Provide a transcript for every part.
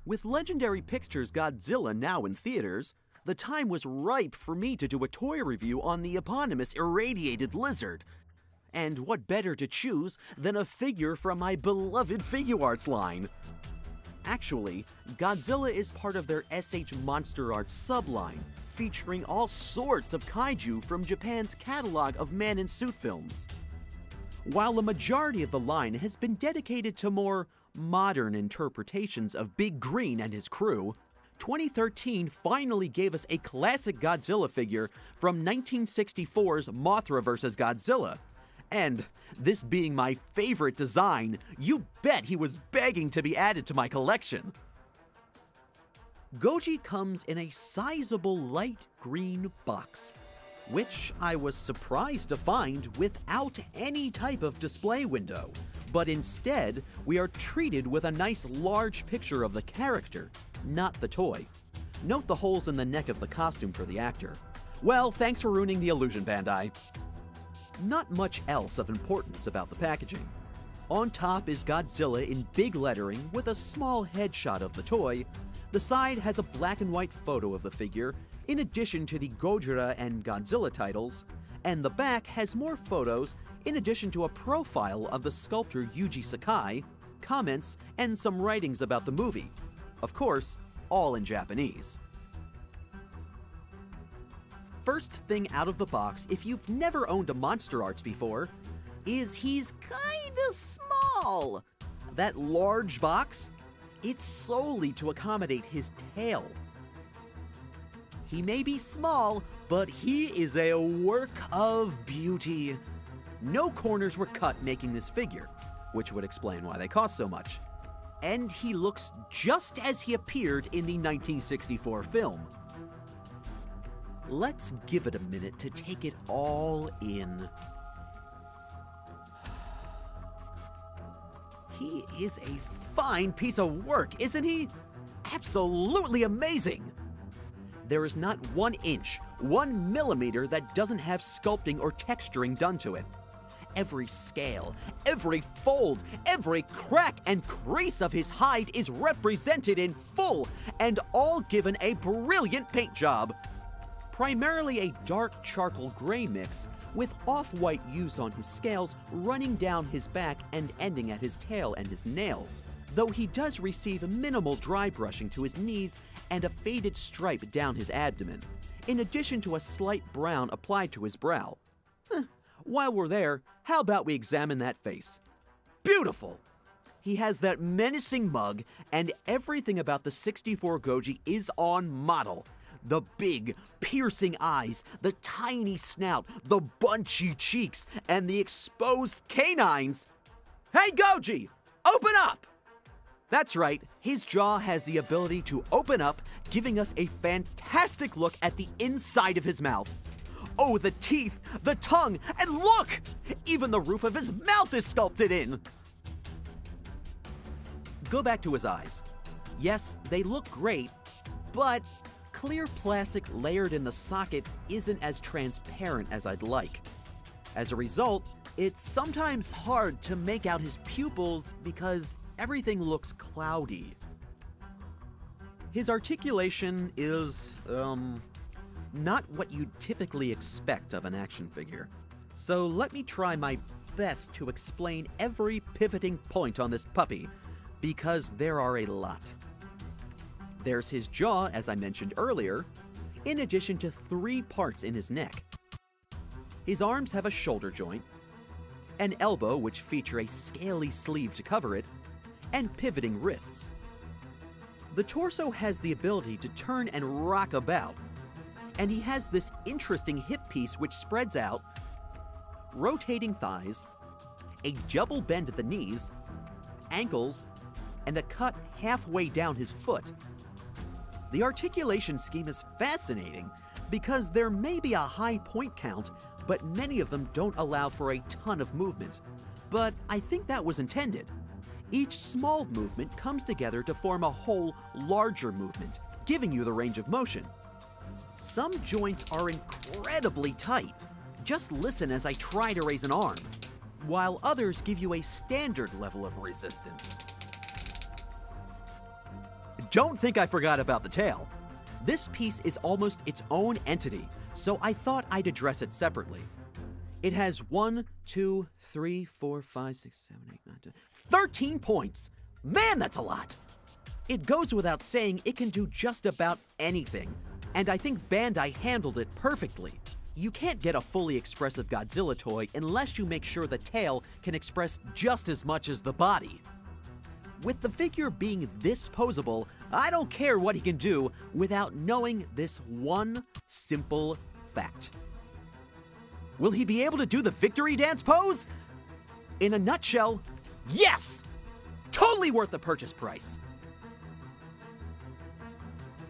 With Legendary Pictures' Godzilla now in theaters, the time was ripe for me to do a toy review on the eponymous irradiated lizard. And what better to choose than a figure from my beloved Figuarts line? Actually, Godzilla is part of their SH MonsterArts subline, featuring all sorts of kaiju from Japan's catalog of man-in-suit films. While the majority of the line has been dedicated to more modern interpretations of Big Green and his crew, 2013 finally gave us a classic Godzilla figure from 1964's Mothra vs. Godzilla. And this being my favorite design, you bet he was begging to be added to my collection. Goji comes in a sizable light green box, which I was surprised to find without any type of display window. But instead, we are treated with a nice large picture of the character, not the toy. Note the holes in the neck of the costume for the actor. Well, thanks for ruining the illusion, Bandai. Not much else of importance about the packaging. On top is Godzilla in big lettering with a small headshot of the toy. The side has a black and white photo of the figure, in addition to the Gojira and Godzilla titles, and the back has more photos in addition to a profile of the sculptor Yuji Sakai, comments, and some writings about the movie. Of course, all in Japanese. First thing out of the box, if you've never owned a MonsterArts before, is he's kinda small. That large box, it's solely to accommodate his tail. He may be small, but he is a work of beauty. No corners were cut making this figure, which would explain why they cost so much. And he looks just as he appeared in the 1964 film. Let's give it a minute to take it all in. He is a fine piece of work, isn't he? Absolutely amazing! There is not 1 inch, 1 millimeter that doesn't have sculpting or texturing done to it. Every scale, every fold, every crack and crease of his hide is represented in full, and all given a brilliant paint job. Primarily a dark charcoal gray mix, with off-white used on his scales running down his back and ending at his tail and his nails, though he does receive minimal dry brushing to his knees and a faded stripe down his abdomen, in addition to a slight brown applied to his brow. While we're there, how about we examine that face? Beautiful! He has that menacing mug, and everything about the 64 Goji is on model. The big, piercing eyes, the tiny snout, the bunchy cheeks, and the exposed canines. Hey Goji, open up! That's right, his jaw has the ability to open up, giving us a fantastic look at the inside of his mouth. Oh, the teeth, the tongue, and look! Even the roof of his mouth is sculpted in! Go back to his eyes. Yes, they look great, but clear plastic layered in the socket isn't as transparent as I'd like. As a result, it's sometimes hard to make out his pupils because everything looks cloudy. His articulation is, not what you'd typically expect of an action figure. So let me try my best to explain every pivoting point on this puppy, because there are a lot. There's his jaw, as I mentioned earlier, in addition to 3 parts in his neck. His arms have a shoulder joint, an elbow which feature a scaly sleeve to cover it, and pivoting wrists. The torso has the ability to turn and rock about, and he has this interesting hip piece which spreads out, rotating thighs, a double bend at the knees, ankles, and a cut halfway down his foot. The articulation scheme is fascinating because there may be a high point count, but many of them don't allow for a ton of movement. But I think that was intended. Each small movement comes together to form a whole larger movement, giving you the range of motion. Some joints are incredibly tight. Just listen as I try to raise an arm, while others give you a standard level of resistance. Don't think I forgot about the tail. This piece is almost its own entity, so I thought I'd address it separately. It has 1, 2, 3, 4, 5, 6, 7, 8, 9, 10, 13 points. Man, that's a lot. It goes without saying it can do just about anything, and I think Bandai handled it perfectly. You can't get a fully expressive Godzilla toy unless you make sure the tail can express just as much as the body. With the figure being this posable, I don't care what he can do without knowing this one simple fact. Will he be able to do the victory dance pose? In a nutshell, yes! Totally worth the purchase price.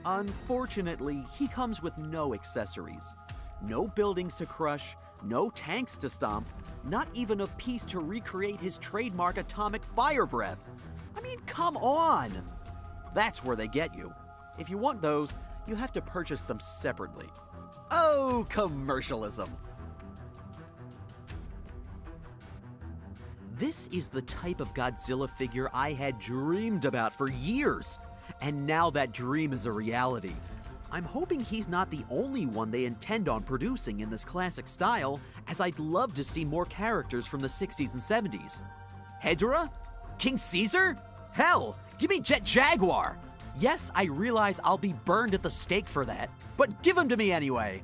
Unfortunately, he comes with no accessories. No buildings to crush, no tanks to stomp, not even a piece to recreate his trademark atomic fire breath. I mean, come on! That's where they get you. If you want those, you have to purchase them separately. Oh, commercialism! This is the type of Godzilla figure I had dreamed about for years, and now that dream is a reality. I'm hoping he's not the only one they intend on producing in this classic style, as I'd love to see more characters from the 60s and 70s. Hedorah? King Caesar? Hell, give me Jet Jaguar! Yes, I realize I'll be burned at the stake for that, but give him to me anyway.